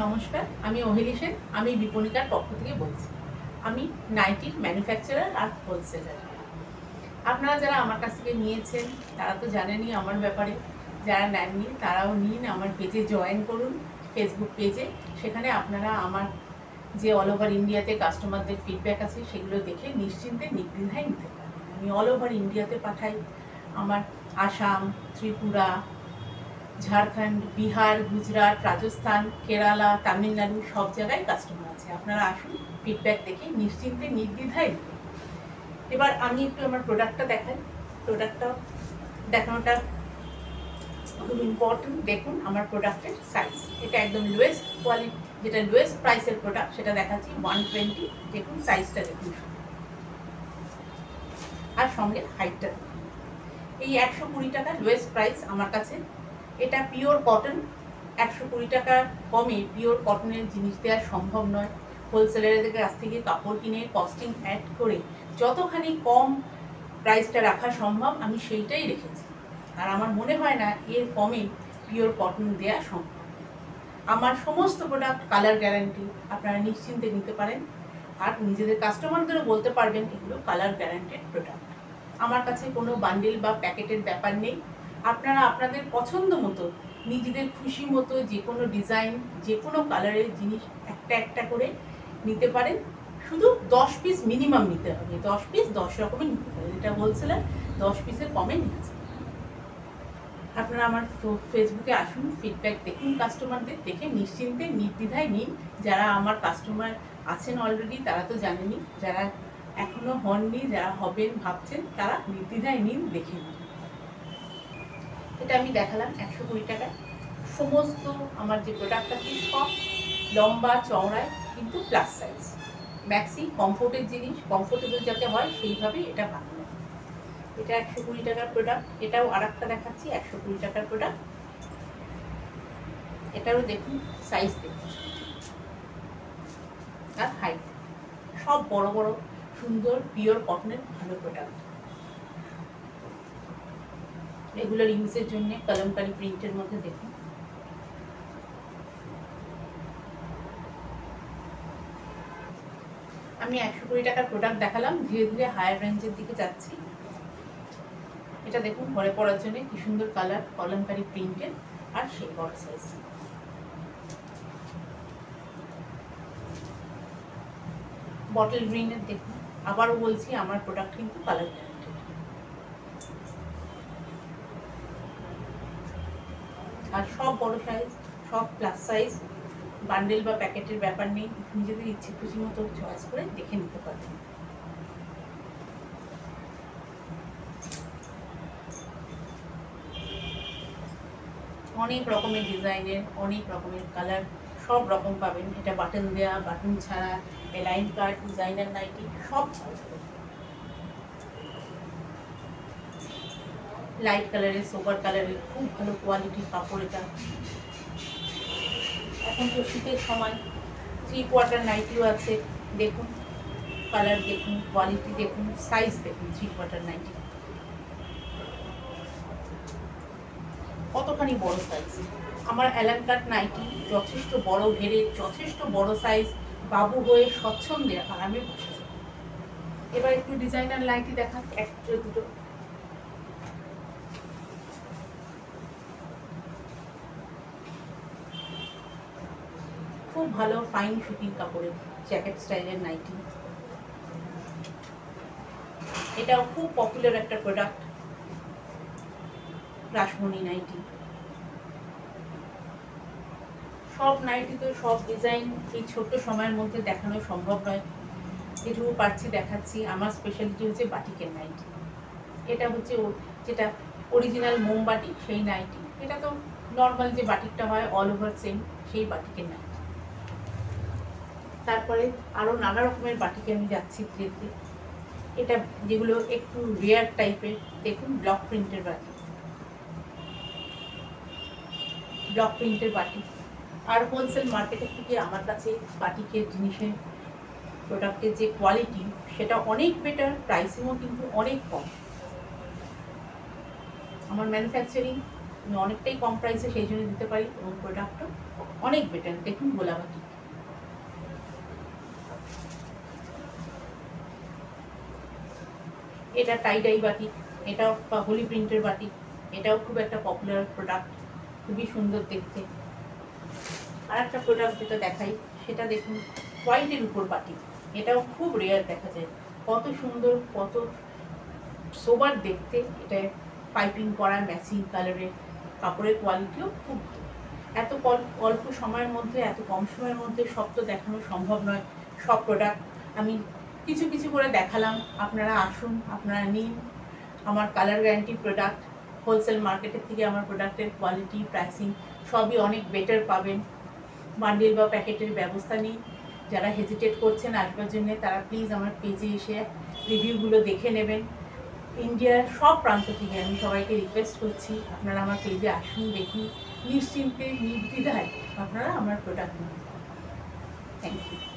নমস্কার, আমি অহিলি সেন। আমি বিপণিকার পক্ষ থেকে বলছি। আমি নাইটির ম্যানুফ্যাকচারার আর হোলসেলার। আপনারা যারা আমার কাছ থেকে নিয়েছেন তারা তো জানেনই আমার ব্যাপারে। যারা নেননি তারাও নিন, আমার পেজে জয়েন করুন, ফেসবুক পেজে। সেখানে আপনারা আমার যে অল ওভার ইন্ডিয়াতে কাস্টমারদের ফিডব্যাক আছে সেগুলো দেখে নিশ্চিন্তে নির্দ্বিধায় নিতে পারেন। আমি অল ওভার ইন্ডিয়াতে পাঠাই। আমার আসাম, ত্রিপুরা, ঝাড়খণ্ড, বিহার, গুজরাট, রাজস্থান, কেরালা, তামিলনাড়ু সব জায়গায় কাস্টমার আছে। আপনারা আসুন, ফিডব্যাক দেখে নিশ্চিন্তে নির্দ্বিধায় নেবেন। এবার আমি একটু আমার প্রোডাক্টটা দেখাই। প্রোডাক্টটা দেখানোটা খুব ইম্পর্টেন্ট। দেখুন আমার প্রোডাক্টের সাইজ। এটা একদম লোয়েস্ট কোয়ালিটি, যেটা লোয়েস্ট প্রাইসের প্রোডাক্ট সেটা দেখাচ্ছি 120। দেখুন সাইজটা দেখুন, আর সঙ্গে হাইটটা। এই 120 টাকা লোয়েস্ট প্রাইস আমার কাছে। এটা পিওর কটন। 120 টাকা কমে পিওর কটনের জিনিস দেওয়া সম্ভব নয়। হোলসেলারদের কাছ থেকে কাপড় কিনে কস্টিং অ্যাড করে যতখানি কম প্রাইসটা রাখা সম্ভব আমি সেইটাই রেখেছি। আর আমার মনে হয় না এর কমে পিওর কটন দেওয়া সম্ভব। আমার সমস্ত প্রোডাক্ট কালার গ্যারান্টি, আপনারা নিশ্চিন্তে নিতে পারেন। আর নিজেদের কাস্টমারদেরও বলতে পারবেন এগুলো কালার গ্যারান্টেড প্রোডাক্ট। আমার কাছে কোনো বান্ডেল বা প্যাকেটের ব্যাপার নেই। আপনারা আপনাদের পছন্দ মতো, নিজেদের খুশি মতো যে কোনো ডিজাইন, যে কোনো কালারের জিনিস একটা একটা করে নিতে পারেন। শুধু 10 পিস মিনিমাম নিতে হবে। 10 পিস 10 রকমের নিতে পারেন। এটা হোলসেলার, 10 পিসের কমে নিচ্ছে। আপনারা আমার ফেসবুকে আসুন, ফিডব্যাক দেখুন, কাস্টমারদের দেখে নিশ্চিন্তে নির্দ্বিধায় নিন। যারা আমার কাস্টমার আছেন অলরেডি তারা তো জানেনই, যারা এখনো হননি, যারা হবেন ভাবছেন, তারা নির্দ্বিধায় নিন, দেখে নিন। এটা আমি দেখালাম 120 টাকায়। সমস্ত আমার যে প্রোডাক্ট আছে সব লম্বা চওড়ায়, কিন্তু প্লাস সাইজ। ম্যাক্সি কমফোর্টের জিনিস, কমফোর্টেবল যাতে হয় সেইভাবেই এটা বানানো। এটা 120 টাকার প্রোডাক্ট। এটাও আর একটা দেখাচ্ছি 120 টাকার প্রোডাক্ট। এটারও দেখুন সাইজ দেখুন আর হাইট, সব বড় বড় সুন্দর পিওর কটনের ভালো প্রোডাক্ট। রেগুলার ইউজের জন্য কলমকারি প্রিন্টের মধ্যে দেখুন। আমি 120 টাকার প্রোডাক্ট দেখালাম, ধীরে ধীরে হায়ার রেঞ্জের দিকে যাচ্ছি। এটা দেখুন ঘরে পরার জন্য কি সুন্দর কালার, কলমকারি প্রিন্টের, আর সেই বড় সাইজ। বটল গ্রিনের দেখুন। আবারও বলছি আমার প্রোডাক্ট কিন্তু কালার গ্যারান্টেড। আর সব বড় সাইজ, সব প্লাস সাইজ। বান্ডেল বা প্যাকেটের ব্যাপার নেই, নিজেদের ইচ্ছে খুশি মতো চয়েস করে দেখে নিতে পারবেন। অনেক রকমের ডিজাইনের, অনেক রকমের কালার, সব রকম পাবেন। এটা বাটন দেওয়া, বাটন ছাড়া, লাইন কাট, ডিজাইনার নাইটি, সব লাইট কালারের, সোবার কালারের, খুব ভালো কোয়ালিটির কাপড় এটা। এখন তো শীতের সময় 3/4 নাইটিও আছে। দেখুন কালার দেখুন, কোয়ালিটি দেখুন, সাইজ দেখুন। 3/4 নাইটি কতখানি বড় সাইজ। আমার অ্যালান কাট নাইটি যথেষ্ট বড় ঘেরে, যথেষ্ট বড় সাইজ, বাবু হয়ে স্বচ্ছন্দে আরামে বসে যায়। এবার একটু ডিজাইনার নাইটি দেখা, একটা দুটো। খুব ভালো ফাইন সুতির কাপড়ের জ্যাকেট স্টাইলের নাইটি। এটাও খুব পপুলার একটা প্রোডাক্ট, রাসমণি নাইটি। সব নাইটি তো সব ডিজাইন এই ছোট্ট সময়ের মধ্যে দেখানো সম্ভব নয়। যেটুকু পারছি দেখাচ্ছি। আমার স্পেশালিটি হচ্ছে বাটিকের নাইটি। এটা হচ্ছে যেটা অরিজিনাল মোমবাটি, সেই নাইটি। এটা তো নর্মাল যে বাটিকটা হয় অল ওভার সেম, সেই বাটিকের নাইটি। তারপরে আরও নানা রকমের বাটিকে আমি যাচ্ছি ধীরে ধীরে। এটা যেগুলো একটু রেয়ার টাইপের, দেখুন ব্লক প্রিন্টের বাটি, ব্লক প্রিন্টের বাটি। আর হোলসেল মার্কেটের থেকে আমার কাছে বাটিকের জিনিসের প্রোডাক্টের যে কোয়ালিটি সেটা অনেক বেটার, প্রাইসিংও কিন্তু অনেক কম। আমার ম্যানুফ্যাকচারিং আমি অনেকটাই কম প্রাইসে সেই জন্য দিতে পারি, এবং প্রোডাক্টও অনেক বেটার। দেখুন গোলা বাটিক, এটা টাই ডাই বাটিক, এটাও হোলি প্রিন্টের বাটিক, এটাও খুব একটা পপুলার প্রোডাক্ট, খুবই সুন্দর দেখতে। আর একটা প্রোডাক্ট যেটা দেখাই সেটা দেখুন হোয়াইটের উপর বাটিক, এটাও খুব রেয়ার দেখা যায়। কত সুন্দর, কত সোবার দেখতে। এটা পাইপিং করা ম্যাচিং কালারের, কাপড়ের কোয়ালিটিও খুব ভালো। এত অল্প সময়ের মধ্যে, এত কম সময়ের মধ্যে সব তো দেখানো সম্ভব নয়। সব প্রোডাক্ট আমি কিছু কিছু করে দেখালাম। আপনারা আসুন, আপনারা নিন আমার কালার গ্যারান্টি প্রোডাক্ট। হোলসেল মার্কেটের থেকে আমার প্রোডাক্টের কোয়ালিটি, প্রাইসিং সবই অনেক বেটার পাবেন। বান্ডেল বা প্যাকেটের ব্যবস্থা নেই। যারা হেজিটেট করছেন আসবার জন্য, তারা প্লিজ আমার পেজে এসে রিভিউগুলো দেখে নেবেন। ইন্ডিয়ার সব প্রান্ত থেকে আমি সবাইকে রিকোয়েস্ট করছি, আপনারা আমার পেজে আসুন, দেখুন, নিশ্চিন্তে নির্দ্বিধায় আপনারা আমার প্রোডাক্ট নিন। Thank you.